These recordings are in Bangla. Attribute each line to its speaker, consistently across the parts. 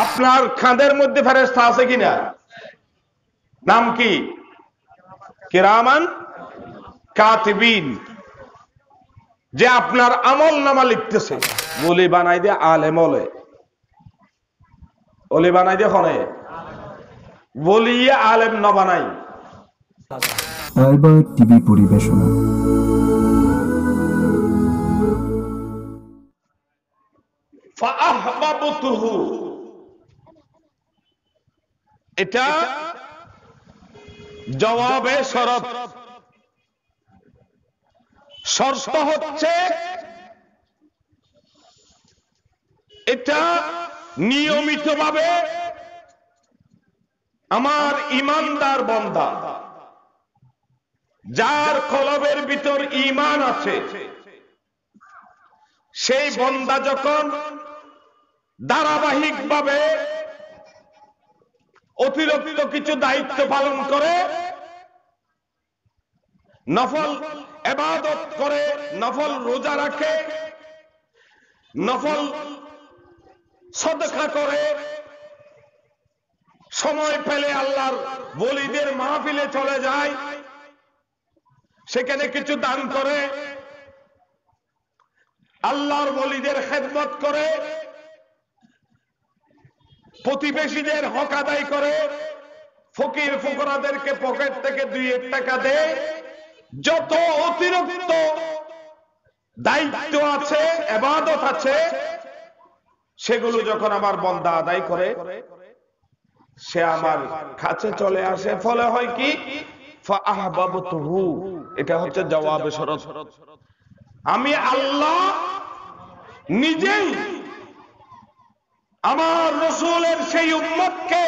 Speaker 1: আপনার খাদের মধ্যে ফেরেশতা আছে কিনা? নাম কি? কিরামান কাতিবিন, যে আপনার আমল নামা লিখতেছে। বলি বানাই দিয়ে আলেম হলে, অলি বানাই দিয়ে হনে বলিয়ে আলেম ন বানাই।
Speaker 2: রায়বাগ টিভি পরিবেশনা।
Speaker 1: ফাআহবাবতুহু, এটা জবাবে শরত। শর্ত হচ্ছে এটা নিয়মিতভাবে আমার ইমানদার বান্দা, যার কলবের ভিতর ঈমান আছে, সেই বান্দা যখন ধারাবাহিকভাবে অতিরিক্ত কিছু দায়িত্ব পালন করে, নফল ইবাদত করে, নফল রোজা রাখে, নফল সাদকা করে, সময় পেলে আল্লাহর ওলিদের মাহফিলে চলে যায়, সেখানে কিছু দান করে, আল্লাহর ওলিদের খেদমত করে, প্রতিবেশীদের হক আদায় করে, ফকির ফুকরাদেরকে পকেট থেকে 2 টাকা দেয়, যত অতিরিক্ত দায়িত্ব আছে, ইবাদত আছে, সেগুলো যখন আমার বান্দা আদায় করে, সে আমার কাছে চলে আসে। ফলে হয় কি? ফাআহবাবতুহু, এটা হচ্ছে জবাবে শরত। আমি আল্লাহ নিজেই আমার রাসূলের সেই উম্মতকে,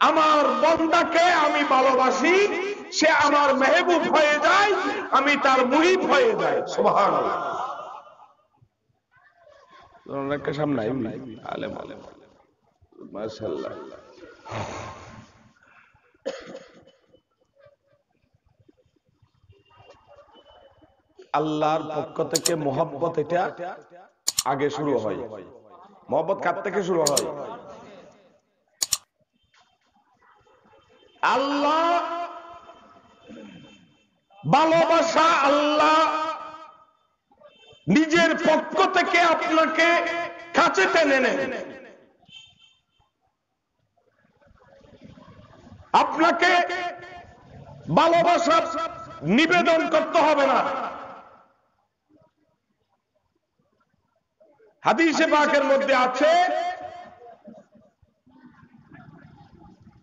Speaker 1: আমার বান্দাকে আমি ভালোবাসি, সে আমার মেহবুব হয়ে যায়, আমি তার মুহিব হয়ে যাই। সুবহানাল্লাহ। অনেকের সামনে আলেম আলেম মাশাআল্লাহ। আল্লাহর পক্ষ থেকে মোহাব্বত, এটা আগে শুরু হয়। মোহাব্বত কার থেকে শুরু হয়? আল্লাহ ভালোবাসা, আল্লাহ নিজের পক্ষ থেকে আপনাকে কাছে টেনে নেন। আপনাকে ভালোবাসা নিবেদন করতে হবে না। হাদিসে পাকের মধ্যে আছে,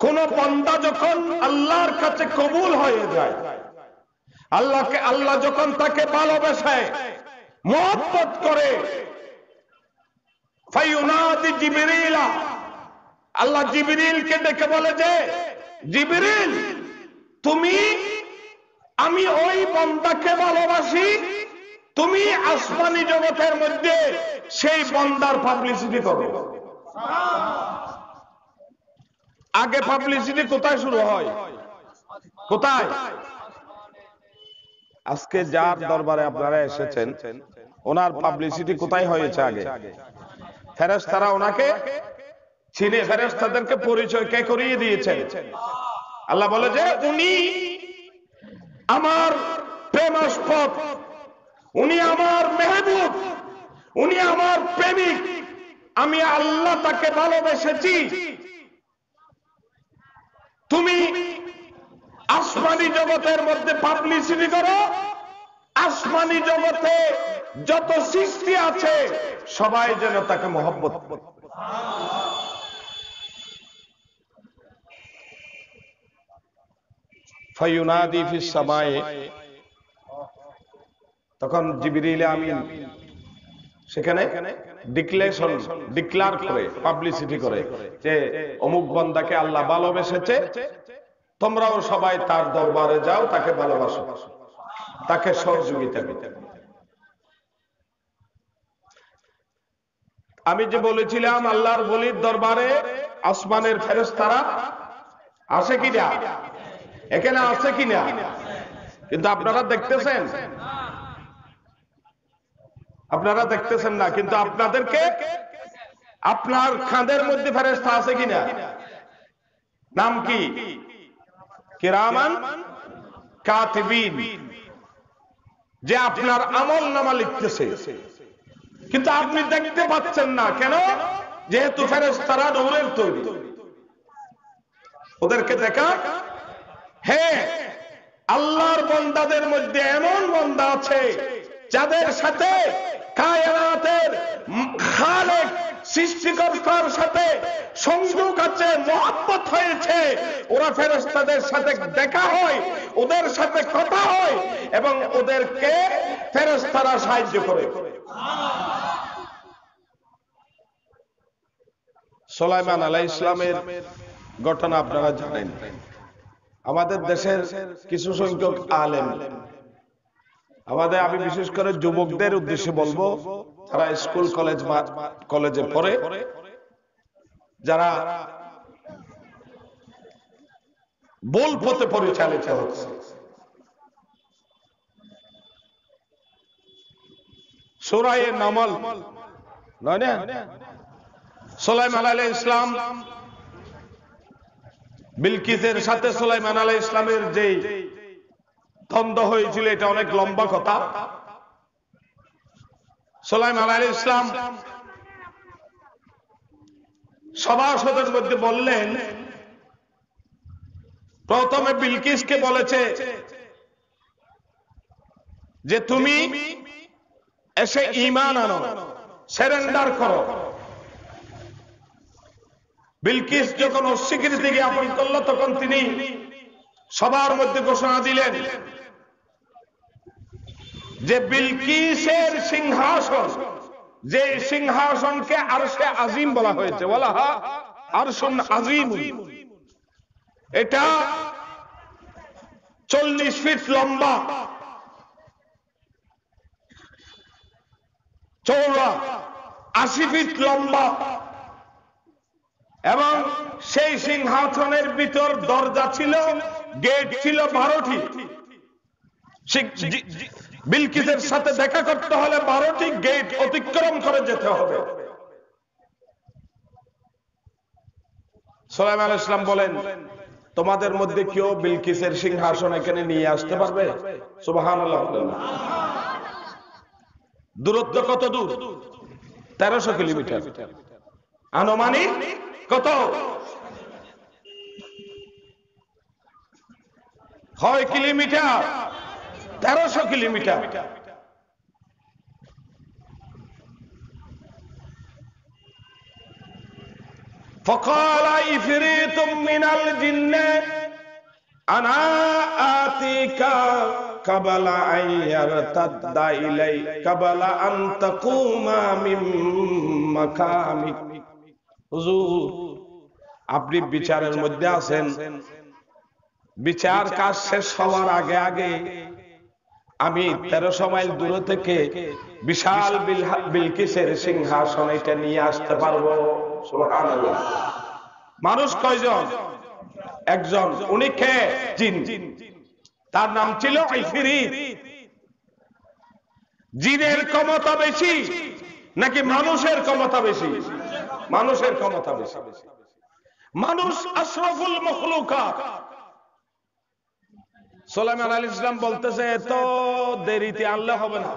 Speaker 1: কোন বান্দা যখন আল্লাহর কাছে কবুল হয়ে যায়, আল্লাহ যখন তাকে ভালোবাসে, মহব্বত করে, ফায়ুনাদি জিবরিল, আল্লাহ জিবরিলকে ডেকে বলে যে, জিবরিল তুমি, আমি ওই বান্দাকে ভালোবাসি, তুমি আসমানি জগতের মধ্যে সেই বান্দার পাবলিসিটি করো। আগে পাবলিসিটি কোথায় শুরু হয়? কোথায়? আজকে যার দরবারে আপনারা এসেছেন, ওনার পাবলিসিটি কোথায় হয়েছে? আগে ফেরেশতারা ওনাকে চিনে, ফেরেশতাদেরকে পরিচয় কে করিয়ে দিয়েছেন? আল্লাহ বলে যে উনি আমার প্রেমাস্পদ, উনি আমার মেহবুব, উনি আমার প্রেমিক, আমি আল্লাহ তাকে ভালোবেসেছি। তুমি আসমানি জগতের মধ্যে পাবলিসিটি করো, আসমানি জগতে যত সৃষ্টি আছে সবাই যেন তাকে মহব্বত। ফায়ুনাদি ফিস সামায়ে, তখন জিবরিল আমিন সেখানে ডিক্লেয়ার করে, পাবলিসিটি করে যে অমুক বান্দাকে আল্লাহ ভালোবেসেছে, তোমরাও সবাই তার দরবারে যাও, তাকে ভালোবাসো, তাকে সহযোগিতা দিতে। আমি যে বলেছিলাম আল্লাহর ওলির দরবারে আসমানের ফেরেশতারা আসে কিনা, এখানে আছে কিনা, কিন্তু আপনারা দেখতেছেন, আপনারা দেখতেছেন না, কিন্তু আপনাদেরকে আপনার খাদের মধ্যে ফেরেশতা আছে কিনা? নাম কি? কিরামান কাতিবিন, যে আপনার আমল নামা লিখতেছে, কিন্তু আপনি দেখতে পাচ্ছেন না। কেন? যেহেতু ফেরেশতারা নূরের তৈরি, ওদেরকে দেখা। হ্যাঁ, আল্লাহর বান্দাদের মধ্যে এমন বান্দা আছে যাদের সাথে কায়নাতের খালেক সৃষ্টিকর্তার সাথে সংযোগ আছে, মহব্বত হয়েছে। ওরা ফেরেশতাদের সাথে দেখা হয়, ওদের সাথে কথা হয়, এবং ওদেরকে ফেরেশতারা সাহায্য করে। সুলাইমান আলাইহিস সালামের ঘটনা আপনারা জানেন। আমাদের দেশের কিছু সংখ্যক আলেম, আমি বিশেষ করে যুবকদের উদ্দেশ্যে বলবো, যারা স্কুল কলেজে পড়ে, যারা ভুল পথে পরিচালিত হচ্ছে। সূরা নামল নয় না? সুলাইমান আলাইহিস সালাম বিলকিসের সাথে সুলাইমান আলাইহিস সালামের যে দ্বন্দ্ব হয়েছিল, এটা অনেক লম্বা কথা। সুলাইমান আলাইহিস সালাম সভাসদের মধ্যে বললেন, প্রথমে বিলকিসকে বলেছে যে তুমি এসে ঈমান আনো, সারেন্ডার করো। বিলকিস যখন অস্বীকৃতি জ্ঞাপন করলো, তখন তিনি সবার মধ্যে ঘোষণা দিলেন যে বিলকিসের সিংহাসন, যে সিংহাসনকে আরশে আজিম বলা হয়েছে, বলা হয় আরশুন আজিম, এটা 40 ফিট লম্বা, চওড়া 80 ফিট লম্বা, এবং সেই সিংহাসনের ভিতর দরজা ছিল, গেট ছিল 12টি। বিলকিসের সাথে দেখা করতে হলে 12টি গেট অতিক্রম করে যেতে হবে। সুলাইমান আলাইহিস সালাম বলেন, তোমাদের মধ্যে কেউ বিলকিসের সিংহাসন এখানে নিয়ে আসতে পারবে? সুবহানাল্লাহ। দূরত্ব কত দূর? 1300 কিলোমিটার। আনুমানিক কত? 6 কিলোমিটার, 1300 কিলোমিটার। فقال عفريت من الجن أنا آتيك قبل أن يرتد إليك قبل أن تقوم من مقامك। হুজুর, আপনি বিচারের মধ্যে আছেন, বিচার কাজ শেষ হওয়ার আগে আগে আমি 1300 মাইল দূরে থেকে বিশাল বিলকিসের সিংহাসন এটা নিয়ে আসতে পারবো। সুবহানাল্লাহ। মানুষ কয়জন? একজন। উনি কে? জিন। তার নাম ছিল ইফরিত। জিনের ক্ষমতা বেশি নাকি মানুষের ক্ষমতা বেশি? মানুষের ক্ষমতা বেশি। মানুষ আশরাফুল মাখলুকাত। সুলাইমান আলাইহিস সালাম বলতেছে, এত দেরিতে আনলে হবে না।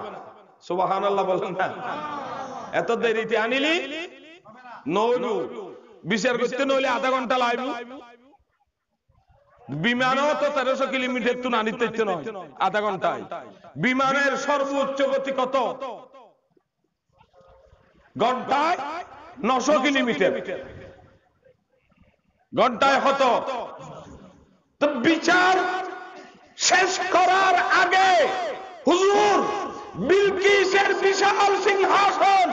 Speaker 1: সুবহানাল্লাহ বলেন না? এত দেরিতে আনিলি নইলু, বিচার করতে নইলে আধা ঘন্টা লাগবে। বিমানও তো 1300 কিলোমিটার তো আনিতে নয় আধা ঘন্টায়। বিমানের সর্বোচ্চ গতি কত? ঘন্টায় 900 কিলোমিটার। ঘন্টায় কত? তো বিচার শেষ করার আগে হুজুর বিলকিসের বিশাল সিংহাসন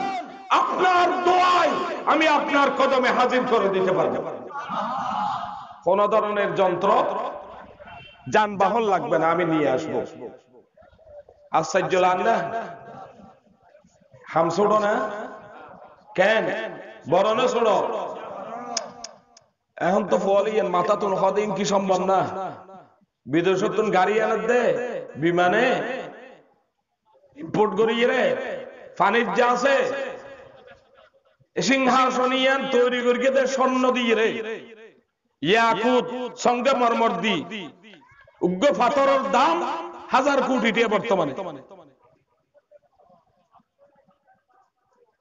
Speaker 1: আপনার দোয়ায় আমি আপনার কদমে হাজির করে দিতে পারব। কোন ধরনের যন্ত্র যানবাহন লাগবে না, আমি নিয়ে আসবো। আশ্চর্য লাগে না? হাম ছোড়ো না কেন? বড় না ছোড়ো? এখন তো ফলিয়েন মাথা তুন হদিন কি সম্ভব না? বিদেশত গাড়ি আনার দে, বিমানে ইম্পোর্ট করিয়ে রে, পানির যা আছে সিংহাসন ইয়ান তৈরি করিয়ে দে স্বর্ণ দিয়ে রে, ইয়াকুত সঙ্গে মরমর দি, উগ্র পাথরের দাম 1000 কোটি টাকা বর্তমানে।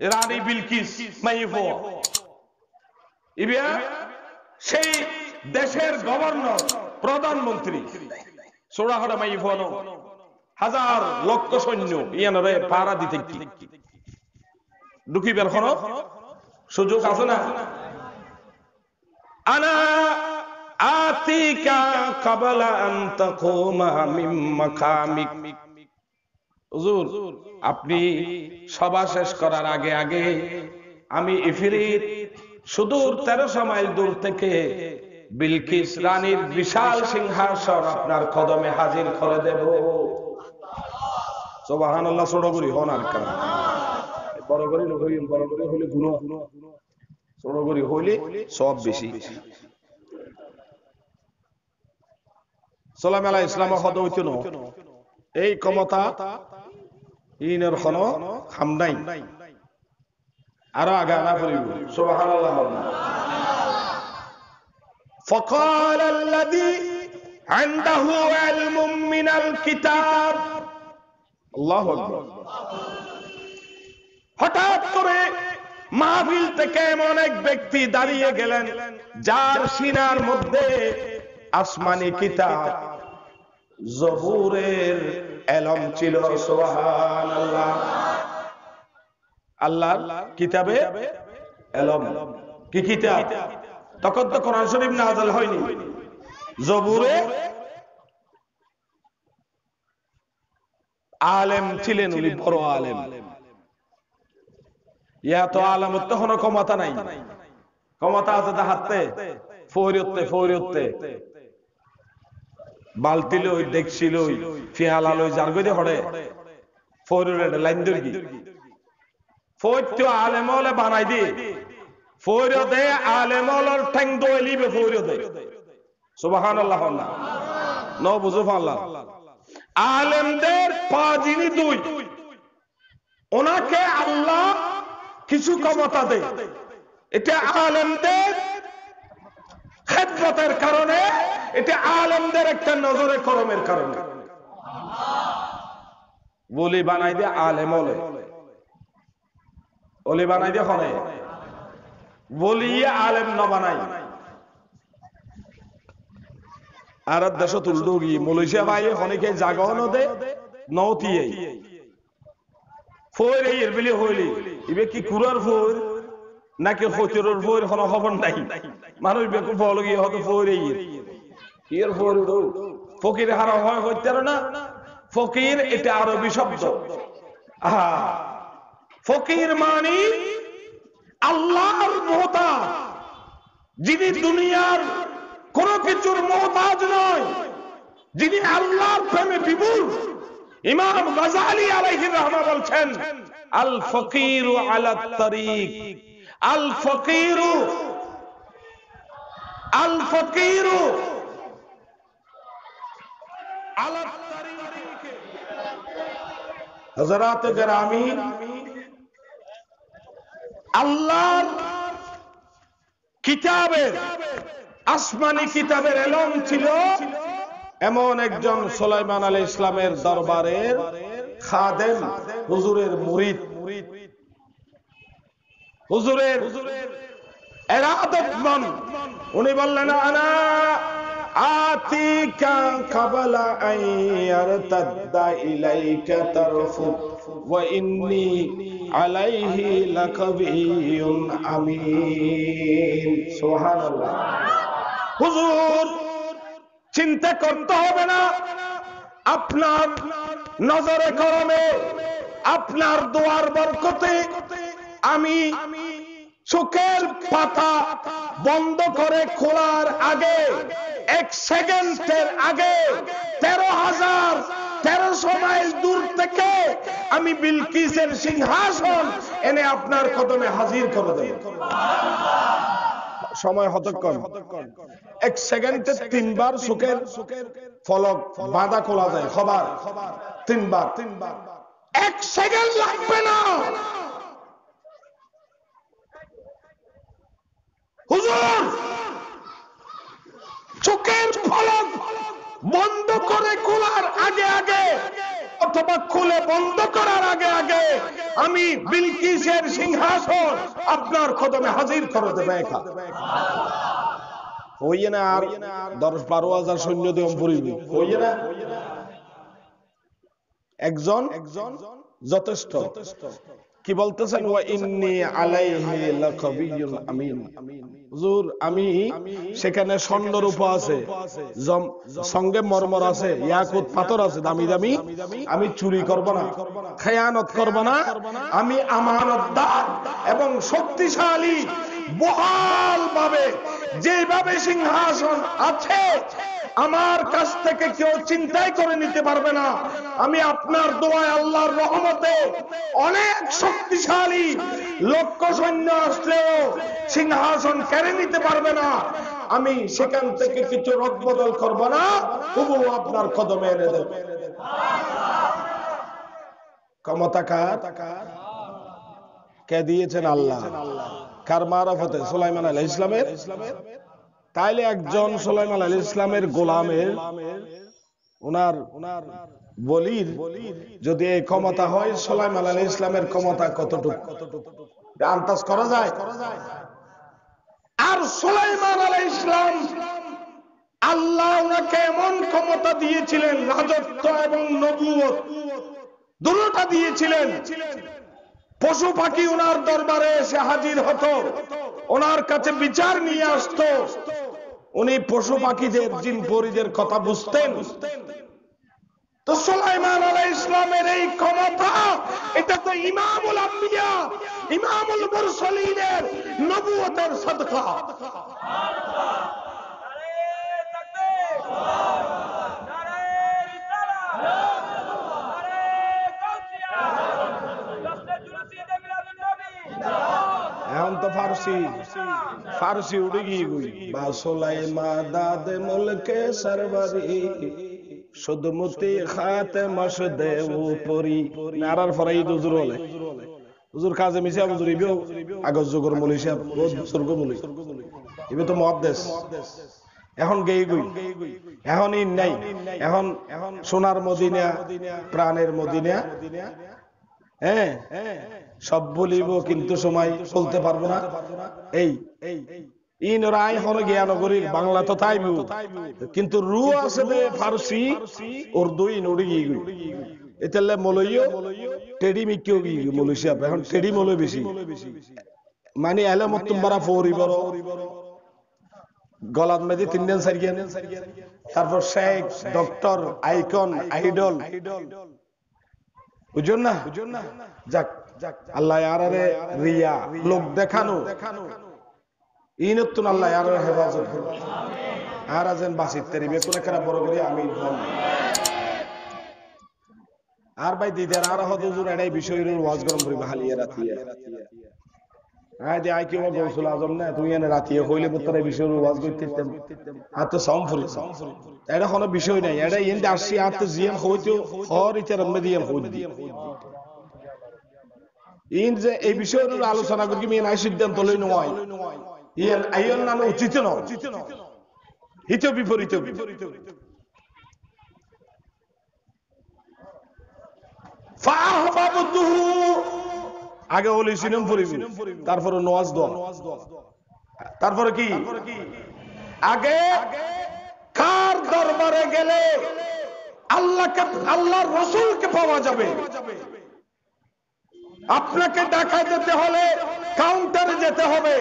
Speaker 1: রানী বিলকিস মাইফো ইবিয়া সেই দেশের গভর্নর প্রধানমন্ত্রী সোড়াহড়া মাইফো 1000 লক্ষ সৈন্য ইয়ানরে পাহারা দিতে ঢুকিবার কোন সুযোগ আছে না? আনা আতিকা ক্বাবলা আন তাকুমা মিন মাকামিক, হুজুর আপনি সভা শেষ করার আগে আগে আমি ইফরিত সুদূর 1300 মাইল দূর থেকে বিলকিস রানীর বিশাল সিংহাসন আপনার কদমে হাজির করে দেব। সুবহানাল্লাহ। ছোট করি হন আর কারণ বড় করে হইল, বড় করে হইলে গুনাহ, ছোট করে হইলে সব বেশি। সালাম আলাইহিস সালাম হদ হইতো না এই ক্ষমতা ইনের কোন খাম নাই, আরো আগে আনা পড়িব। সুবহানাল্লাহ। فقال الذي عنده علم من الكتاب, আল্লাহু আকবার। হঠাৎ করে মাহফিল থেকে এমন এক ব্যক্তি দাঁড়িয়ে গেলেন যার সিনার মধ্যে আসমানি কিতাব জবুরের এলম ছিল। সুবহানাল্লাহ। আল্লাহর কিতাবে এলম। কি কিতাব? তখন তো কোরআন শরীফ নাযিল হয়নি, জবুরে আলেম ছিলেন, উনি বড় আলেম। ইয়া তো আলেমের তো কোনো ক্ষমতা নাই, ক্ষমতা আছে তা হাতে ফৌরিয়তে বালতি লই, দেখছি লই, ফিহালা লই, যার গদে হড়ে ফৌরিয়র লাইন দর্গি ফৌত্য আলেম হলে বানাই দি ফৌরিয়তে আলেম হলর ঠ্যাং দই লিবে ফৌরিয়তে। সুবহানাল্লাহ। ন বুঝো আল্লাহ। আলেমদের পাজিনি দুই, ওনাকে আল্লাহ কিছু ক্ষমতা দেয়, এটা আলেমদের খেদমতের কারণে, এটা আলেমদের একটা নজরে করমের কারণে। বলি বানাই দিয়ে আলেম হলে, ওলি বানাই দিয়ে হলে বলিয়ে আলেম ন বানাই। আর দেশ তুলডু গি মলেশিয়া ভাইলে অনেকে জাগাও নদে নতিয়ে ফোর এর বিলি হইলি ইবে কি কুরার ফোর নাকি খতিরর ফোর হন খবর নাই। মানুষ বেকু বল গিয়ে হতো ফোর এর ফোর ফকির হারা হয় হইতে না। ফকির এটা আরবি শব্দ। ফকির মানে আল্লাহর মুহতাজ, যিনি দুনিয়ার কোন কিছুর মুহতাজ নয়, যিনি আল্লাহর প্রেমে বিভোর। ইমাম গাযালি আলাইহির রাহমাহ বলছেন আল ফকিরু আলা তারিক, আল ফকিরু আলা তারিক। হযরত গ্রামী আল্লাহর কিতাবের, আসমানি কিতাবের এলম ছিল এমন একজন সুলাইমান আলাইহিস সালামের দরবারের খাদেম, হুজুরের মুরিদ, হুজুরের ইরাদতমন। উনি বললেন আনা আতিকা ক্বাবলা আন ইয়ারতাদ্দা ইলাইকা তারফুক ওয়া ইন্নী আলাইহি লাকাবিয়ুন আমিন। সুবহানাল্লাহ। হুজুর চিন্তা করতে হবে না, আপনার নজরে করমে, আপনার দোয়ার বরকতে আমি চোখের পাতা বন্ধ করে খোলার আগে 1 সেকেন্ডের আগে 13,1300 মাইল দূর থেকে আমি বিলকিসের সিংহাসন এনে আপনার কদমে হাজির করে দেব। সময় হতক্ষণ 1 সেকেন্ডে 3 বার চোখের ফলক বাঁধা খোলা যায়, খবর 3 বার। 1 সেকেন্ড লাগবে না। আগে আগে অথবা খুলে বন্ধ করার আগে আগে আমি বিলকিসের সিংহাসন আপনার কদমে হাজির করে দেব। একা হইয়ে না আর 10-12,000 সৈন্য দিয়ে পড়িব, হইয়ে না একজন যথেষ্ট। কি বলতেছেন? ওয়া ইন্নী আলাইহি লাকাবিয়্যুন আমিন। হুজুর আমি সেখানে স্বর্ণরূপ আছে, সঙ্গে মরমর আছে, ইয়াকুত পাথর আছে, দামি দামি। আমি চুরি করব না, খেয়ানত করব না, আমি আমানতদার এবং শক্তিশালী। বহাল ভাবে যেভাবে সিংহাসন আছে আমার কাছ থেকে কেউ চিন্তাই করে নিতে পারবে না। আমি আপনার দোয়ায় আল্লাহর রহমতে অনেক শক্তিশালী, লক্ষ সৈন্য আসলেও সিংহাসন কেড়ে নিতে পারবে না। আমি সেখান থেকে কিছু রদবদল করব না, তবু আপনার কদমে এনে দেব। ক্ষমতা কার? কে দিয়েছেন? আল্লাহ। কার মারফতে? সুলাইমান আলাইহিস সালামের। তাইলে একজন সুলাইমান আলাইহিস সালামের গোলামের, ওনার বলির যদি এই ক্ষমতা হয়, সুলাইমান আলাইহিস সালামের ক্ষমতা কতটুকু আন্দাজ করা যায়? আর সুলাইমান আলাইহিস সালাম আল্লাহ ওনাকে এমন ক্ষমতা দিয়েছিলেন, রাজত্ব এবং নবুয়ত দুটোটা দিয়েছিলেন। পশু পাখি ওনার দরবারে এসে হাজির হতো, ওনার কাছে বিচার নিয়ে আসতো। উনি পশু পাখিদের, জিন পরীদের কথা বুঝতেন। তো সুলাইমান আলাইহিস সালামের এই ক্ষমতা, এটা তো ইমামুল আম্বিয়া, ইমামুল মুরসালিনের নবুয়তের সাদকা। এখন তো ফারসি উড়ে গিয়ে গই। বা সুলাইমা দাদে মুলকে সরবরি সুদমতি খাতে মসদে উপরি। নারার ফরাই হুজুর হলে হুজুর কাজে মিশে হুজুর ইবেও আগজ যুগর মুলি সাহেব, বহুত বুজুর্গ মুলি, ইবে তো মুহাদ্দিস। এখন গেই গই, এখন ইন নাই, এখন সোনার মদিনা, প্রাণের মদিনা। হ্যাঁ, সব বলিব কিন্তু সময় বলতে পারবো না। এই ইন রায় হলো জ্ঞানগরীর বাংলা তো তাই কিন্তু রু আছে ফারসি উর্দু ইন উড়ি গিয়ে এতেলে মলইও টেডি মিকিও গিয়ে মলইসা। এখন টেডি মলই বেশি, মানে এলে মতুম বারা ফৌরি বড় গলাত মেদি 3 দিন 4 দিন, তারপর শেখ, ডক্টর, আইকন, আইডল, বুঝুন না? যাক আল্লাহ আরে রিয়া লোক দেখানো ইনতুন আল্লাহ আর হেফাজত করুন। আর আছেন বাসিত তেরিবে কোন একটা বড় করে আমি আর ভাই দিদার আর হুজুর এটাই বিষয়ের ওয়াজ গরম করিবা হালিয়া রাতিয়া। আয় দে আই কি ও গৌসুল আজম না তুই এনে রাতিয়া কইলে পুত্রে বিষয়ের ওয়াজ করতেম। আর তো সাউন্ড ফুল এটা কোনো বিষয় নাই, এটা ইনতে আসি আর তো জিএম হইতো হর ইতার মেদিয়াম হইদি। ইন যে এই বিষয়ের আলোচনা করি আমি নাই সিদ্ধান্ত লই নয়, ইন আইন না উচিত নয়, হিত বিপরীত। ফাহবাবতুহু আগে ওলি সিনেম পড়িবি, তারপরে নওয়াজ দোয়া, তারপরে কি আগে কার দরবারে গেলে আল্লাহকে, আল্লাহর রাসূলকে পাওয়া যাবে। আপনাকে ঢাকা যেতে হলে কাউন্টারে যেতে হবে,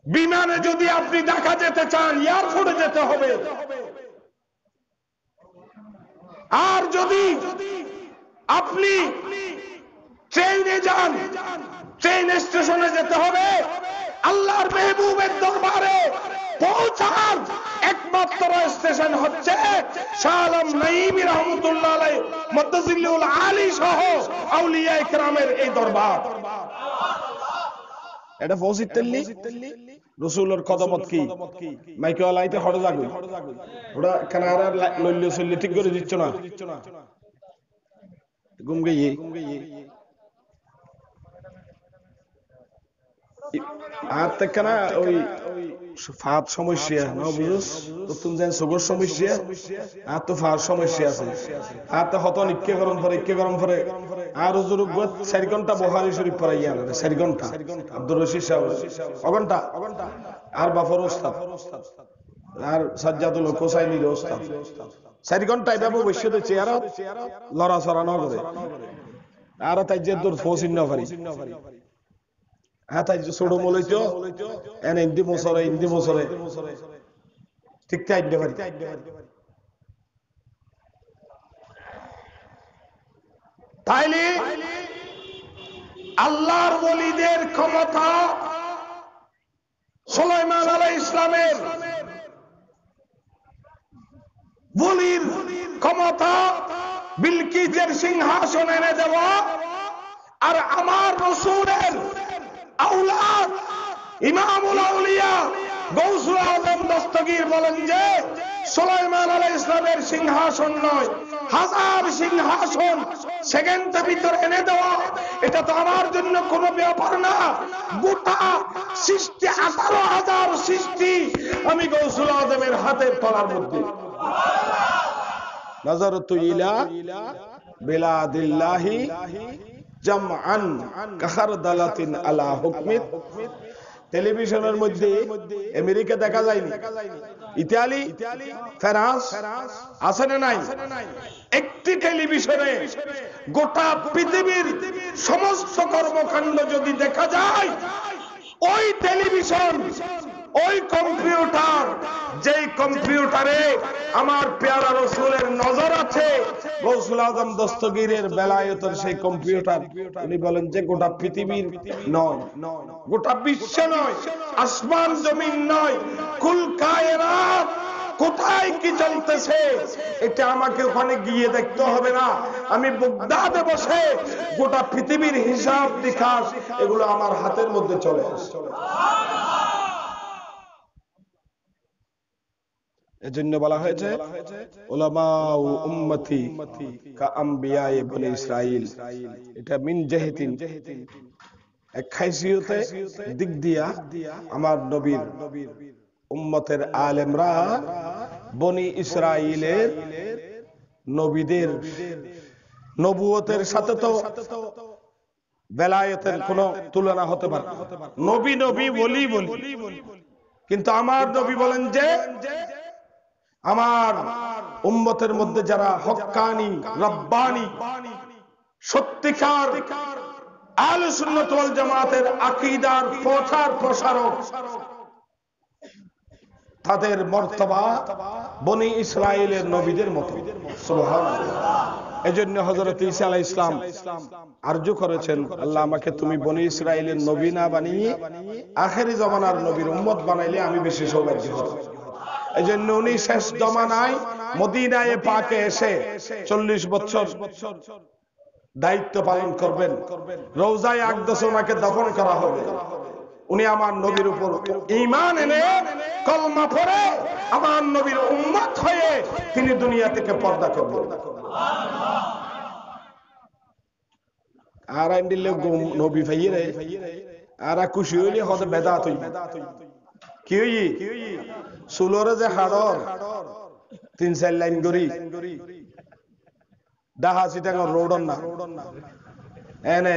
Speaker 1: বিমানে যদি আপনি ঢাকা যেতে চান এয়ারপোর্টে যেতে হবে। আর যদি আপনি ট্রেনে যান ট্রেন স্টেশনে যেতে হবে। আল্লাহর মেহবুবের দরবারে পৌঁছার একমাত্র স্টেশন হচ্ছে শাহ আলম নাঈমী রাহমাতুল্লাহ আলাইহি মুতাজিল্লুল আলী সহ আউলিয়া ইকরামের এই দরবার। এটা পৌঁছিতেলি রাসূলের কদমত কি মাইকে লাইতে হড় যাগই ওটা কানারা লইলে চললে ঠিক করে দিচ্ছ না, ঘুম গিয়ে আর থেকে না ওই ফাঁদ সমস্যা না বুঝুস তো তুমি জান সুগর সমস্যা আর তো ফাঁদ সমস্যা আছে আর তো হত ইক্কে গরম পরে আর হুজুর 4 ঘন্টা বুখারী শরীফ পড়াইয়া না 4 ঘন্টা আব্দুর রশিদ সাহেব অঘন্টা আর বাফর ওস্তাদ আর সাজ্জাদুল হোসাইনির ওস্তাদ 4 ঘন্টা এভাবে বসে তো চেয়ার লড়াছড়া না করে আর তাই যে দূর ফসিন না পারি হ্যাঁ তাই ছোট মলইতো এনে হিন্দি মোসরে ঠিক তাই পারি তাইলে আল্লাহর ওলিদের ক্ষমতা সুলাইমান আলাইহিস ইসলামের ওলির ক্ষমতা বিলকিসের সিংহাসন এনে দেওয়া আর আমার রাসূলের আওলাদ ইমামুল আউলিয়া গৌসুল আজম দস্তগীর বলেন যে সুলাইমান আলাইহিস ইসলামের সিংহাসন নয় 1000 সিংহাসন সেকেন্ডের ভিতর এনে দেওয়া এটা তো আমার জন্য কোনো ব্যাপার না গোটা সৃষ্টি 18000 সৃষ্টি আমি গৌসুল আজমের হাতের তলার মধ্যে নাজারাতু ইলা বিলাদিল্লাহি জামআন কাখারদালাতিন আলা হুকমিত টেলিভিশনের মধ্যে আমেরিকা দেখা যায়নি ইতালি ফ্রান্স আছে না নাই একটি টেলিভিশনে গোটা পৃথিবীর সমস্ত কর্মকাণ্ড যদি দেখা যায় ওই টেলিভিশন ওই কম্পিউটার যেই কম্পিউটারে আমার পেয়ারা রাসূলের নজর আছে গৌসুল আজম দস্তগীরের বেলায়েতের সেই কম্পিউটার উনি বলেন যে গোটা পৃথিবীর নয় গোটা বিশ্ব নয় আসমান জমিন নয় কুল কায়নাত কোথায় কি চলতেছে এটা আমাকে ওখানে গিয়ে দেখতে হবে না আমি বাগদাদে বসে গোটা পৃথিবীর হিসাব নিকাশ এগুলো আমার হাতের মধ্যে চলে আসে এজন্য বলা হয়েছে উলামা ও উম্মতি কা আম্বিয়ায়ে বনি ইসরাইল এটা মিন জাহিতিন এক খায়সিয়তে দিক দিয়া আমার নবীর উম্মতের আলেমরা বনি ইসরাইলের নবীদের নবুয়তের সাথে তো বেলায়েতের কোনো তুলনা হতে পারে নবী নবী বলি কিন্তু আমার নবী বলেন যে আমার উম্মতের মধ্যে যারা হক্কানি রব্বানি সত্যিকার আহলে সুন্নাত ওয়াল জামাতের আকীদার প্রচার প্রসারক তাদের মর্তবা বনি ইসরাইলের নবীদের মতো সুবহানাল্লাহ এজন্য হযরত ঈসা আলাইহিস সালাম আরজু করেছেন আল্লাহ আমাকে তুমি বনি ইসরাইলের নবী না বানিয়ে আখেরি জামানার নবীর উম্মত বানাইলে আমি বেশি সৌভাগ্য হব এজন্য উনি শেষ জমানায় মদিনায়ে পাকে এসে 40 বছর দায়িত্ব পালন করবেন রওজায়ে আকদাসে ওনাকে দাফন করা হবে উনি আমার নবীর উপর ঈমান এনে কলমা পড়ে আমার নবীর উম্মত হয়ে তিনি দুনিয়া থেকে পর্দা করবেন সুবহানাল্লাহ আর আইন্দিলে নবী ভাইরে আর খুশি হইলে হতে বেদাত হইবে কি হই সুলরে যে হাড়র 3-4 লাইন গরি ডাহা সিটাঙ্গ রোডন না এনে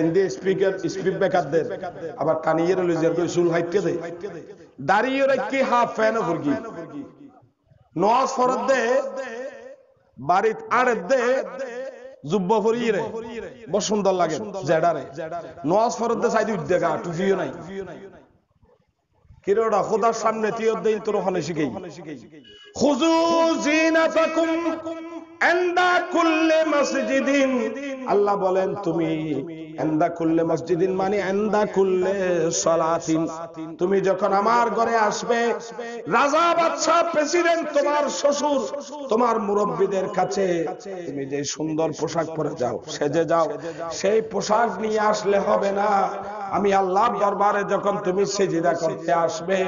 Speaker 1: ইন্দি স্পিক বেকার দে আবার কানিয়ে রইল যে কই সুল হাইটকে দে দাঁড়িয়ে রাখি হাফ ফ্যান ফুরগি নওয়াজ ফরদ দে বাড়িত আড়ে দে জুব্বা ফরিয়ে রে বড় সুন্দর লাগে জেডারে নওয়াজ ফরদ দে সাইদি উদ্দেগা টুফিও নাই কিরোড়া খোদার সামনে তিয়র দেই তোর ওখানে শিখাই খুযু জিনাতাকুম ইনদা কুল্লি মসজিদিন আল্লাহ বলেন তুমি ইনদা কুল্লি মসজিদিন মানে ইনদা কুল্লি সালাতিন তুমি যখন আমার ঘরে আসবে রাজা বাদশা প্রেসিডেন্ট তোমার শ্বশুর তোমার মুরব্বিদের কাছে তুমি যে সুন্দর পোশাক পরে যাও সেজে যাও সেই পোশাক নিয়ে আসলে হবে না আমি আল্লাহর দরবারে যখন তুমি সিজদা করতে আসবে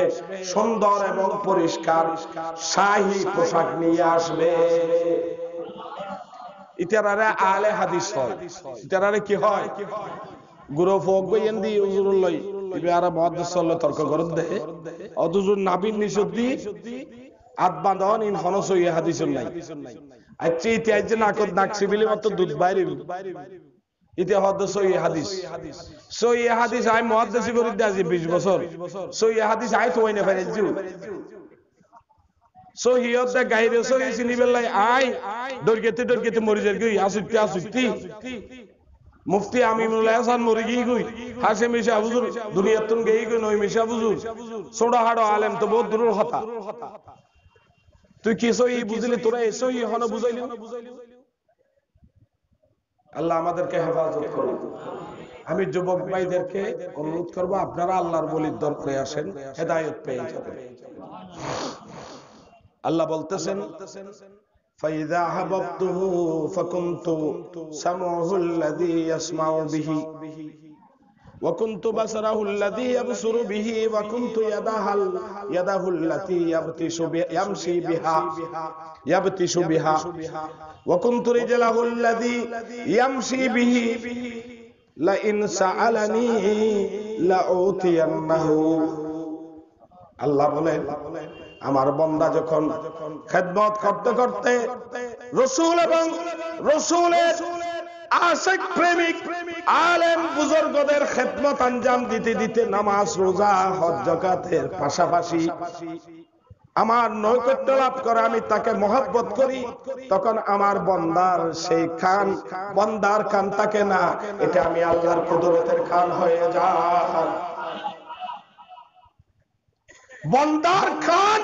Speaker 1: সুন্দর এবং পরিষ্কার শাহী পোশাক নিয়ে আসবে ইতারারে আলে হাদিস হয় ইতারারে কি হয় গুরু ফোক বইয়েন দি উজুরুল লই ইবারা মুহাদ্দিস সাল্লাল্লাহু তর্ক করত দেহে অদুজুর নাবিন নিশুদ্ধি আদবাদন ইন হনসই হাদিসুল নাই আচ্ছা ইতিহাস যে নাকত নাকসিবিলি মত দুধ বাইরে ইতি হদ্দ সহি হাদিস সহি হাদিস আই মুহাদ্দিস করি দাজি 20 বছর সহি হাদিস আই তো হইনা ফেরেজু সহি হদ্দ গাইরে সহি সিনিবেলাই আই দরগেতে মরিজের গই আসুতি মুফতি আমিনুল হাসান মরিগি গই হাশেম ইসা হুজুর দুনিয়াতুন গই গই নই মিশা হুজুর সোডা হাড়ো আলেম তো বহুত দূরের কথা তুই কি সহি বুঝলি তোরা সহি হন বুঝাইলি আল্লাহ আমাদেরকে হেফাজত করুন আমি যুবক ভাইদেরকে অনুরোধ করব আপনারা আল্লাহর ওলির দরবারে আসেন হেদায়েত পেয়ে যাবেন আল্লাহ বলতেছেন ফাইযা হাবাবতুহু ফাকুনতু সামউহু আল্লাযী ইয়াসমাউ বিহি ওয়া কুনতু বাসারাহু আল্লাযী ইয়াবসুরু বিহি ওয়া কুনতু ইয়াদাহু আল্লাতী ইয়াবতিশু বিহা ওয়া কুনতু রিজলাহু আল্লাযী ইয়ামশি বিহি লা ইন সাআলানি লাউতিয়ান্নাহু আল্লাহ বলেন আমার বান্দা যখন খেদমত করতে করতে রাসূল এবং রাসূলের আশিক প্রেমিক আলেম বুজুর্গদের খেদমত আঞ্জাম দিতে দিতে নামাজ রোজা হজ যাকাতের পাশাপাশি আমার নৈকট্য লাভ করে আমি তাকে মহব্বত করি তখন আমার বান্দার সেই কান বান্দার কান থাকে না এটা আমি আল্লাহর কুদরতের কান হয়ে যায় বান্দার কান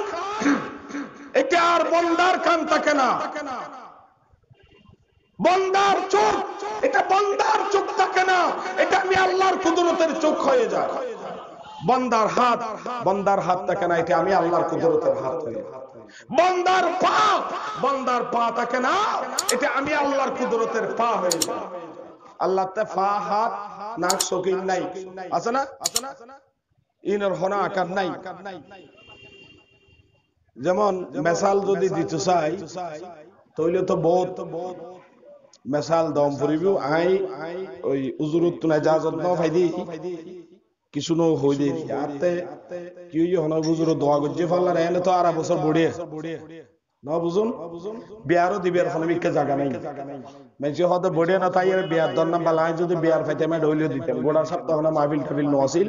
Speaker 1: এটা আর বান্দার কান থাকে না বান্দার চোখ এটা বান্দার চোখ থাকে না এটা আমি আল্লাহর কুদরতের চোখ হয়ে যায় বান্দার হাত থাকে না এটা আমি আল্লাহর কুদরতের হাত হয়ে বান্দার পা থাকে না এটা আমি আল্লাহর কুদরতের পা হয়ে যায় আল্লাহ তে পা হাত নাক শৌকিন নাই আছে না ইনর হনা আকার নাই যেমন মেসাল যদি দিতে চাই তাহলে তো বহুত মেসাল দম ফুরিবিও আই ওই উজুরত তুনা জাজত ন ফাইদি কিছু ন হই দে আতে কি হন বুজুর দোয়া গজে ফাল্লা রেলে তো আরা বছর বড়িয়ে ন বুঝুন বিয়ারও দিবের ফলে বিকে জায়গা নাই মেজি হতে বড়িয়ে না তাই বিয়ার দর নাম বালাই যদি বিয়ার ফাইতে মে ডইলিও দিতেন গোড়া সপ্তাহ না মাহফিল টাবিল নসিল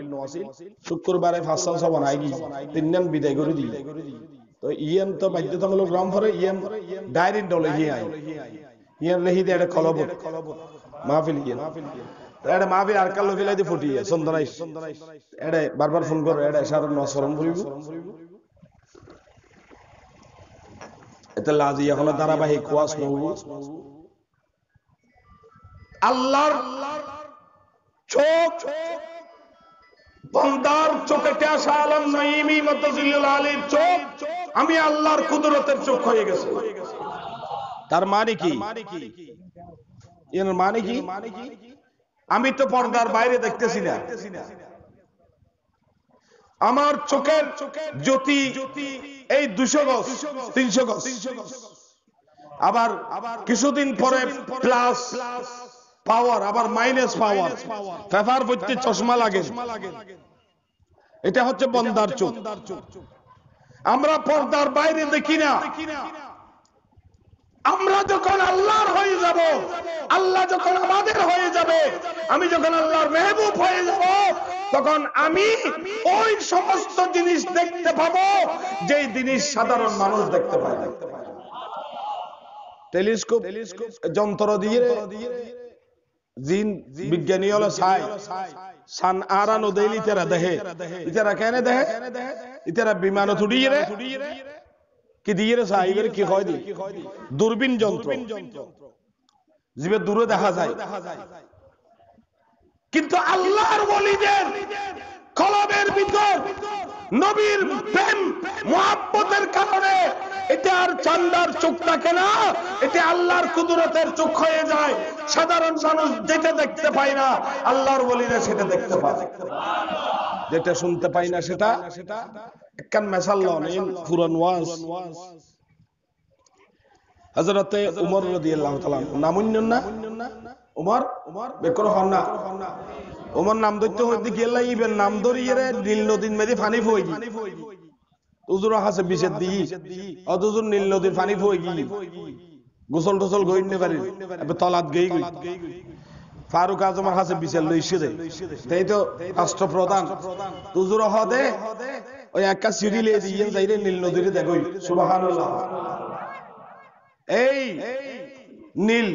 Speaker 1: শুক্রবারে ফাঁসল সব নাইগি তিন দিন বিদায় করে দি তো ইয়েন তো বাধ্যতামূলক গ্রাম ফরে yen direct Dole he I yen Lehi দে এটা খলবত মাহফিল ইয়েন এটা মাহফিল আর কাল ফিলাই দি ফুটিয়ে চন্দনাইশ এটা বারবার ফোন করে এটা সারা নসরম করিব এটা লাজি এখন ধারাবাহিক ওয়াজ নব আল্লাহর চোখ বান্দার চোখে আসা আলম নাইমি মুতাজিল্লুল আলীর চোখ আমি আল্লাহর কুদরতের চোখ হয়ে গেছে তার মানে কি এর মানে কি আমি তো পর্দার বাইরে দেখতেছি না আমার চোখের জ্যোতি এই 200 গজ 300 গজ আবার কিছুদিন পরে প্লাস পাওয়ার আবার মাইনাস পাওয়ার ফেফার পড়তে চশমা লাগে এটা হচ্ছে বান্দার চোখ আমরা পর্দার বাইরে দেখি না আমরা যখন আল্লাহর হয়ে যাব আল্লাহ যখন আমাদের হয়ে যাবে আমি যখন আল্লাহর মেহবুব হয়ে যাব তখন আমি ওই সমস্ত জিনিস দেখতে পাবো যেই জিনিস সাধারণ মানুষ দেখতে পায় না টেলিস্কোপ যন্ত্র দিয়ে জিন বিজ্ঞানী হলো সাই সান আরানো দেইলি তেরা দেহে ইতারা কেন দেহে ইতারা বিমান তুড়িয়ে রে কি দিয়ে রে সাইবের কি হয় দি দূরবীন যন্ত্র জিবে দূরে দেখা যায় কিন্তু আল্লাহর ওলিদের কলবের ভিতর নবীর প্রেম মুহাব্বতের কারণে এটা আর চান্দার চোখ থাকে না এটা আল্লাহর কুদরতের চোখ হয়ে যায় সাধারণ মানুষ যেটা দেখতে পায় না আল্লাহর ওলিরা সেটা দেখতে পায় যেটা শুনতে পাই না সেটা একখান মেসাল লন পুরান ওয়াজ হযরতে উমর রাদিয়াল্লাহু তাআলা নামুন্নন না উমর বেকর হন না উমর নাম ধরতে হইতে গেলে ইবেন নাম ধরিয়ে নীল নদীর মেঝে পানি ফই উজুর হাসে বিষের দিই অতজুর নীল নদীর পানি ফই গি গোসল টোসল গইনে পারি তলাত গই ফারুক আজমের হাসে বিচার লইছে দে তাই তো রাষ্ট্রপ্রধান উজুর হদে ওই একটা সিঁড়ি লিয়ে দিয়ে যাইরে নীল নদীরে দেখই সুবহানাল্লাহ এই নীল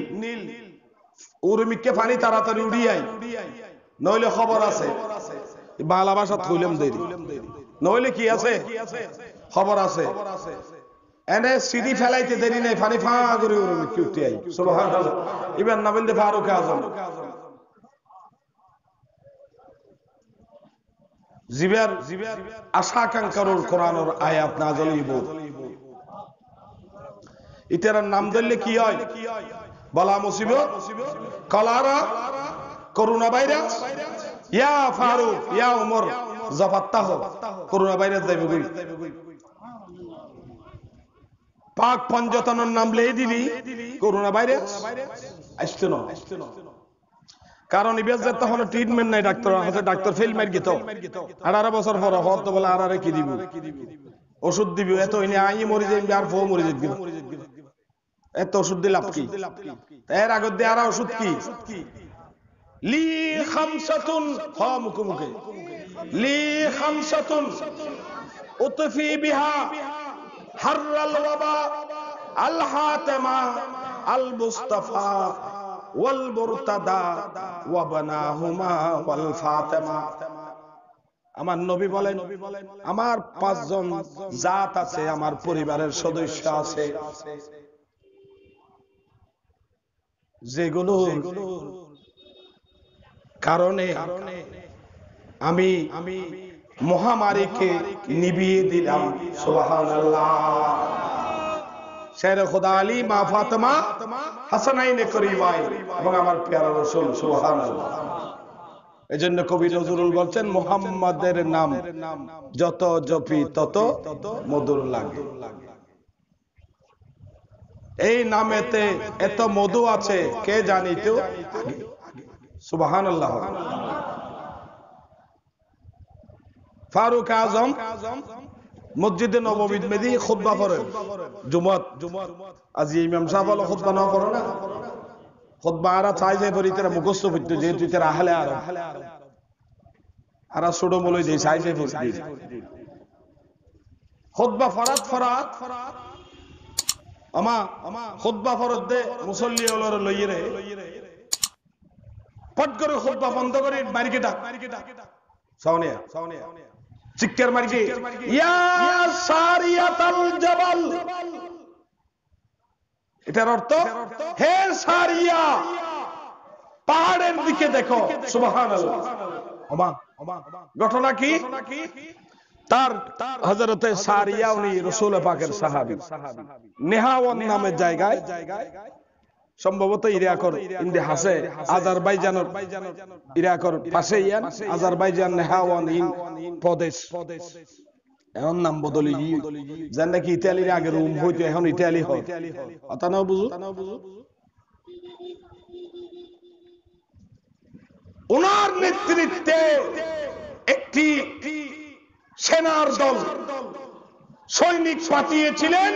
Speaker 1: উর্মিকে পানি তাড়াতাড়ি উড়িয়াই নইলে খবর আছে বাংলা ভাষা থইলাম দেরি নইলে কি আছে খবর আছে এনে সিডি ফেলাইতে দেরি নাই পানি ফা করে উর্মিকে উঠিয়াই সুবহানাল্লাহ ইবেন না বলতে ফারুক আজম জিবের আশা আকাঙ্ক্ষার কোরআনের আয়াত নাযিল হইব ইতার নাম ধরলে কি হয় বলা মুসিবত কলারা করোনা ভাইরাস ইয়া ফারুক ইয়া উমর জাফাত্তাহ করোনা ভাইরাস যাইবে কই পাক পঞ্জতনের নাম লেই দিবি করোনা ভাইরাস আসছে না কারণ ইবেজ তখন ট্রিটমেন্ট নাই ডাক্তার আছে ডাক্তার ফেল মার গিত 18 বছর পর হত বলে আরে কি দিব ওষুধ দিবি এত ইনি আই মরি যাই আর ফো মরি যাই এত ওষুধ দিলাম কি এর আগে দিয়ে আর ওষুধ কি লি খামসাতুন হা মুখে মুখে লি খামসাতুন উতফি বিহা হাররাল ওয়াবা আল হাতামা আল মুস্তাফা ওয়াল মুরতাদা ওয়া বানাহুমা ওয়াল ফাতেমা আমার নবী বলেন আমার 5 জন জাত আছে আমার পরিবারের সদস্য আছে যেগুলো কারণে আমি মহামারীকে নিভিয়ে দিলাম সুবহানাল্লাহ শের খোদা আলী মা ফাতেমা হাসানাইনে করিমাই এবং আমার প্যারা রাসূল সুবহানাল্লাহ এজন্য কবি নজরুল বলছেন মুহাম্মাদের নাম যত জপি তত মধুর লাগে এই নামেতে এত মধু আছে কে জানিত সুবহানাল্লাহ ফারুক আজম মসজিদে নববীর মেদি খুতবা পড়েন জুমাত আজ ইমাম সাহেব হলো খুতবা না পড়ে না খুতবা আরা চাই যায় পড়ি তারা মুখস্থ করতে যেহেতু তারা আহলে আরব আরা ছোট বলে যে চাই যায় পড়ি খুতবা ফরাত আমা খুতবা ফরত দে মুসল্লি হলর লইয়ে রে পট করে খুতবা বন্ধ করে মারিকে ডাক সাউনিয়া চিৎকার মারিকে ইয়া সারিয়াতাল জাবাল এটার অর্থ হে সারিয়া পাহাড়ের দিকে দেখো সুবহানাল্লাহ আমা ঘটনা কি তার হযরতে সারিয়া উনি রাসূল পাকের সাহাবী নেহাওয়ান নামের জায়গায় সম্ভবত ইরাকর ইন্দে হাসে আজারবাইজানের ইরাকর পাশে ইয়ান আজারবাইজান নেহাওয়ান প্রদেশ এখন নাম বদলি জান নাকি ইতালির আগে রোম হইতো এখন ইতালি হয় কথা না বুঝু ওনার নেতৃত্বে একটি সেনার দল সৈনিক পাঠিয়েছিলেন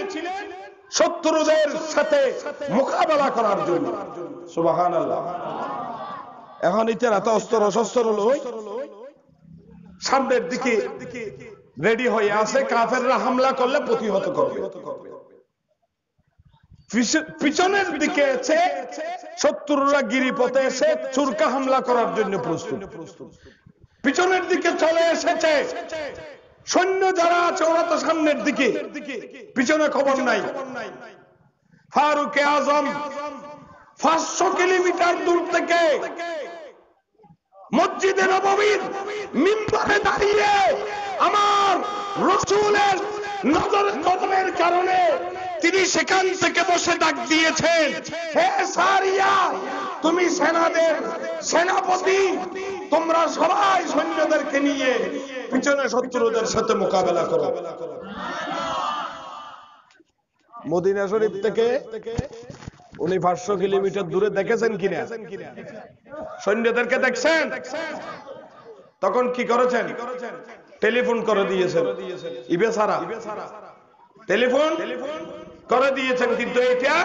Speaker 1: শত্রুদের সাথে মোকাবেলা করার জন্য সুবহানাল্লাহ এখন ইতার এত অস্ত্র শস্ত্র লই সামনের দিকে রেডি হয়ে আছে কাফেররা হামলা করলে প্রতিহত করবে পিছনের দিকে এসে শত্রুরা গিরিপথে এসে চুরকা হামলা করার জন্য প্রস্তুত পিছনের দিকে চলে এসেছে সৈন্য যারা আছে ওরা তো সামনের দিকে পিছনে খবর নাই ফারুক আজম 500 কিলোমিটার দূর থেকে মসজিদে নববীর মিম্বরে দাঁড়িয়ে আমার রাসূলের নজরে কদমের কারণে তিনি সেখান থেকে বসে ডাক দিয়েছেন হে সারিয়া তুমি সেনাদের সেনাপতি তোমরা সবাই সৈন্যদেরকে নিয়ে পিছনে শত্রুদের সাথে মোকাবেলা করো মদিনা শরীফ থেকে উনি 500 কিলোমিটার দূরে দেখেছেন কিনা? সৈন্যদেরকে দেখছেন? তখন কি করেছেন? টেলিফোন করে দিয়েছেন। ইবে সারা টেলিফোন করে দিয়েছেন, কিন্তু এটা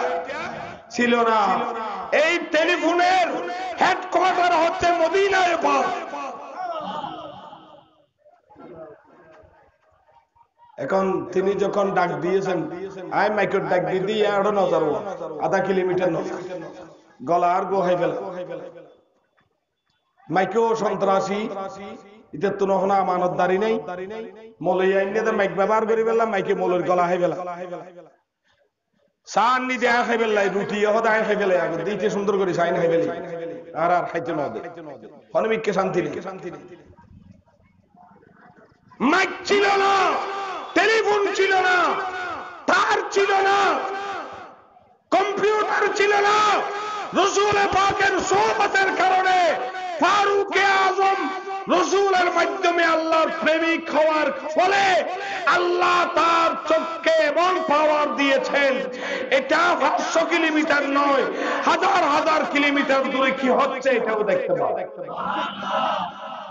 Speaker 1: ছিল না। এই টেলিফোনের হেডকোয়ার্টার হচ্ছে মদিনায় পাক। এখন তিনি যখন ডাক দিয়েছেন, আই মাইকের ডাক দিয়ে আরো নজর, আধা কিলোমিটার নজর, গলা আর গো হয়ে গেল। মাইকেও সন্ত্রাসী, এটা তো নহনা আমানতদারি নেই। মলই আইনে মাইক ব্যবহার করি পেলাম, মাইকে মলের গলা হয়ে গেল। সান্নি দেয়া খাই পেলাই, রুটি হদায় খাই পেলাই, আগে দিতে সুন্দর করে সাইন খাই পেলি, আর আর খাইতে নদে হনমিককে শান্তি নেই। মাইক ছিল না, টেলিফোন ছিল না, তার ছিল না, কম্পিউটার ছিল না। রাসূল পাকের সোহবতের কারণে ফারুকে আজম রাসূলের মাধ্যমে আল্লাহর প্রেমিক হওয়ার ফলে আল্লাহ তার চোখকে এমন পাওয়ার দিয়েছেন, এটা 500 কিলোমিটার নয়, হাজার হাজার কিলোমিটার দূরে কি হচ্ছে এটাও দেখতে পাবে।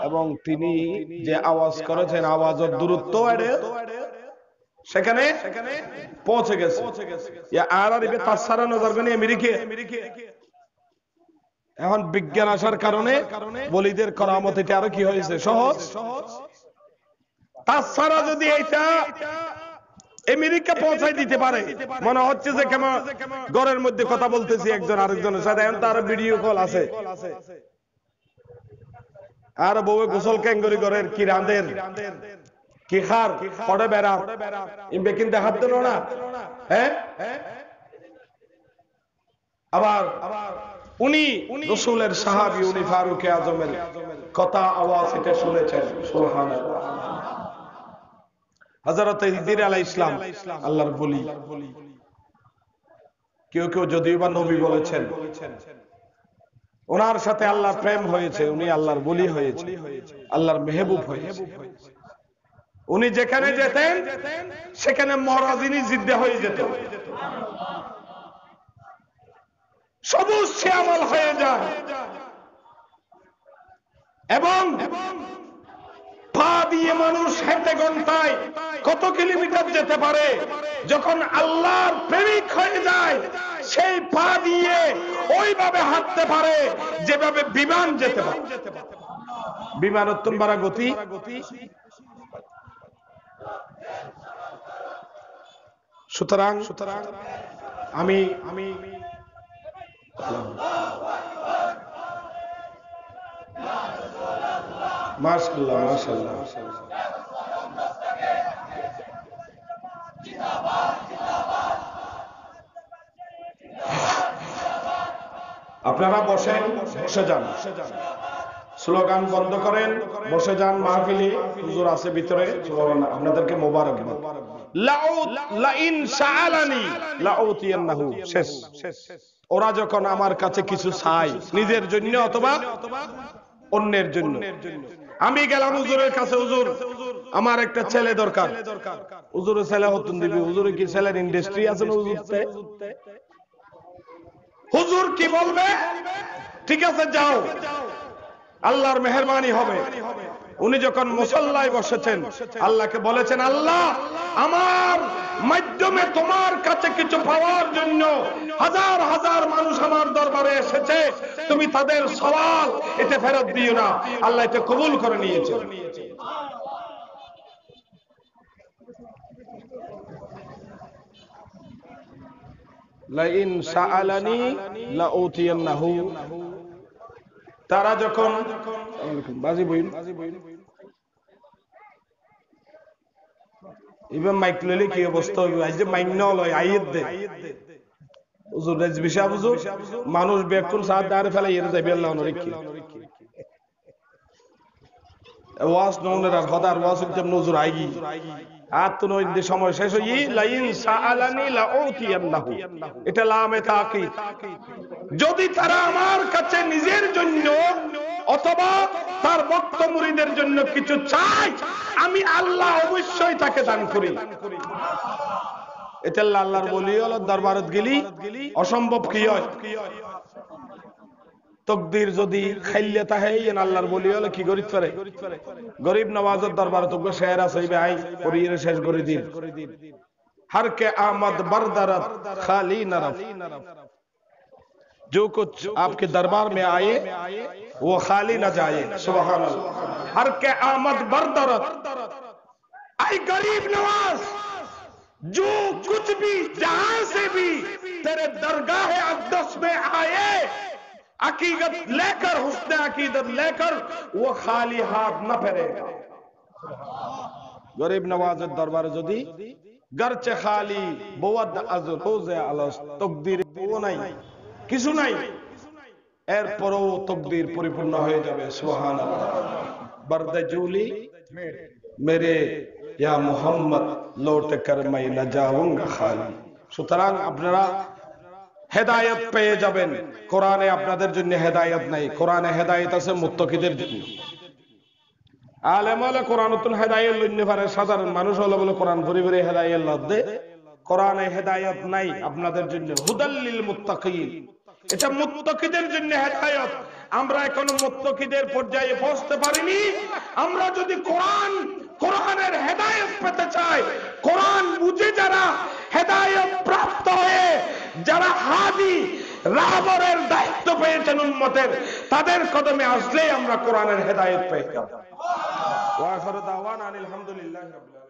Speaker 1: এবং তিনি যে আওয়াজ করেছেন, আওয়াজের দূরত্ব সেখানে পৌঁছে গেছে। আর তাছাড়া নজর গানি আমেরিকা। এখন বিজ্ঞান আসার কারণে বলিদের করামত এটা আরো কি হয়েছে সহজ। তাছাড়া যদি এটা আমেরিকা পৌঁছাই দিতে পারে, মনে হচ্ছে যে কেমন ঘরের মধ্যে কথা বলতেছি একজন আরেকজনের সাথে, এখন তার ভিডিও কল আছে। আর বউ গোসল ক্যাঙ্গরি ঘরের কি রাঁধের কি খার পড়ে বেড়া ইমবে কিন্তু দেখার জন্য না। হ্যাঁ, আবার উনি রাসূলের সাহাবী, উনি ফারুকে আজমের কথা আওয়াজ এটা শুনেছেন। সুবহানাল্লাহ। হযরত ইদ্রিস আলাইহিস সালাম আল্লাহর বলি, কেউ কেউ যদিও বা নবী বলেছেন, ওনার সাথে আল্লাহর প্রেম হয়েছে, উনি আল্লাহর বলি হয়েছে, আল্লাহর মেহবুব হয়েছে। উনি যেখানে যেতেন সেখানে মরা জিনিস জিদ্দা হয়ে যেত, সবুজ শ্যামল হয়ে যায়, এবং পা দিয়ে মানুষ হেঁটে ঘন্টায় কত কিলোমিটার যেতে পারে। যখন আল্লাহর প্রেমিক হয়ে যায়, সেই পা দিয়ে ওইভাবে হাঁটতে পারে যেভাবে বিমান যেতে পারে। বিমান অত্যন্ত বাড়া গতি। সুতরাং আমি মাশাআল্লাহ মাশাআল্লাহ আপনারা বসেন, বসে যান, স্লোগান বন্ধ করেন, বসে যান। মাহফিলে হুজুর আছে ভিতরে, আপনাদেরকে মোবারকবাদ। লাইন সাআলানি লাউতিয়ান্নাহু। শেষ। ওরা যখন আমার কাছে কিছু চায়, নিজের জন্য অথবা অন্যের জন্য, আমি গেলাম হুজুরের কাছে, হুজুর আমার একটা ছেলে দরকার। হুজুরের ছেলে হতুন দিবি, হুজুরে কি ছেলের ইন্ডাস্ট্রি আছে না? হুজুর কি বলবে? ঠিক আছে যাও, আল্লাহর মেহেরবানি হবে। উনি যখন মুসল্লায় বসেছেন, আল্লাহকে বলেছেন, আল্লাহ আমার মাধ্যমে তোমার কাছে কিছু পাওয়ার জন্য হাজার হাজার মানুষ আমার দরবারে এসেছে, তুমি তাদের সওয়াল এটা ফেরত দিও না। আল্লাহ এটা কবুল করে নিয়েছে। লাইন সাআলানি লাউতিয়ান্নাহু। তারা যখন বাজি বইন ইবাম মাইক লইলে কি অবস্থা হইবে? আজ যে মাইক না লয় আইয়ের দে হুজুর রেজ বিষয় হুজুর মানুষ বেকুল সাথ দাঁড়ে ফেলে এর যাইবে আল্লাহ নরিকি ওয়াজ নওনের আর খদার ওয়াজ যেমন হুজুর আইগি আর তো নইতে সময় শেষ হই। লাইন সাআলানি লাউতিয়ান্নাহু, এটা লামে তাকিদ। যদি তারা আমার কাছে নিজের জন্য অথবা তার ভক্ত মুরিদের জন্য কিছু চায়, আমি আল্লাহ অবশ্যই তাকে দান করি। এটা আল্লাহর ওলি হলো দরবারত গেলি অসম্ভব কি হয় তকদির যদি খাইলে তাহে আল্লাহর ওলি হলে কি করিতে পারে গরিব নওয়াজের দরবারে তো শের আছে ভাই পরিয়ে শেষ করে দিন हर के आमद बरदरत खाली नरफ जो कुछ आपके दरबार में आए वो खाली न जाए सुभान अल्लाह हर के आमद बरदरत आई गरीब नवाज जो कुछ भी जहां से भी तेरे दरगाह अक़दस में आए अकीदत लेकर हुस्न अकीदत लेकर वो खाली हाथ न फेरेगा गरीब नवाजेर दरबारे यदि गरचे खाली बहुत अजर रोजे अलस तकदीर वो নাই কিছু নাই এরপরও তকদীর পরিপূর্ণ হয়ে যাবে সুবহানাল্লাহ बर्द जूली मेरे या मोहम्मद लौट कर मैं न जाऊंगा खाली সুতরাং আপনারা হেদায়েত পেয়ে যাবেন কোরআনে আপনাদের জন্য হেদায়েত নাই কোরআনে হেদায়েত আছে মুত্তাকিদের জন্য আলেম হলে কোরআনুল হেদায়েত লইতে পারে সাধারণ মানুষ হলে বলে কোরআন পরিবারে হেদায়েত লদ্দে কোরআনে হেদায়েত নাই আপনাদের জন্য হুদাল্লিল মুত্তাকিন এটা মুত্তাকিদের জন্য হেদায়েত আমরা এখনো মুত্তাকিদের পর্যায়ে পৌঁছতে পারিনি আমরা যদি কোরআনের হেদায়েত পেতে চাই কোরআন বুঝে যারা হেদায়েত প্রাপ্ত হয়ে যারা হাদি রাহবরের দায়িত্ব পেয়েছেন উম্মতের তাদের কদমে আসলেই আমরা কোরআনের হেদায়েত পেয়ে যাব ওয়া আখিরু দাওয়ানা আলহামদুলিল্লাহি রাব্বিল আলামিন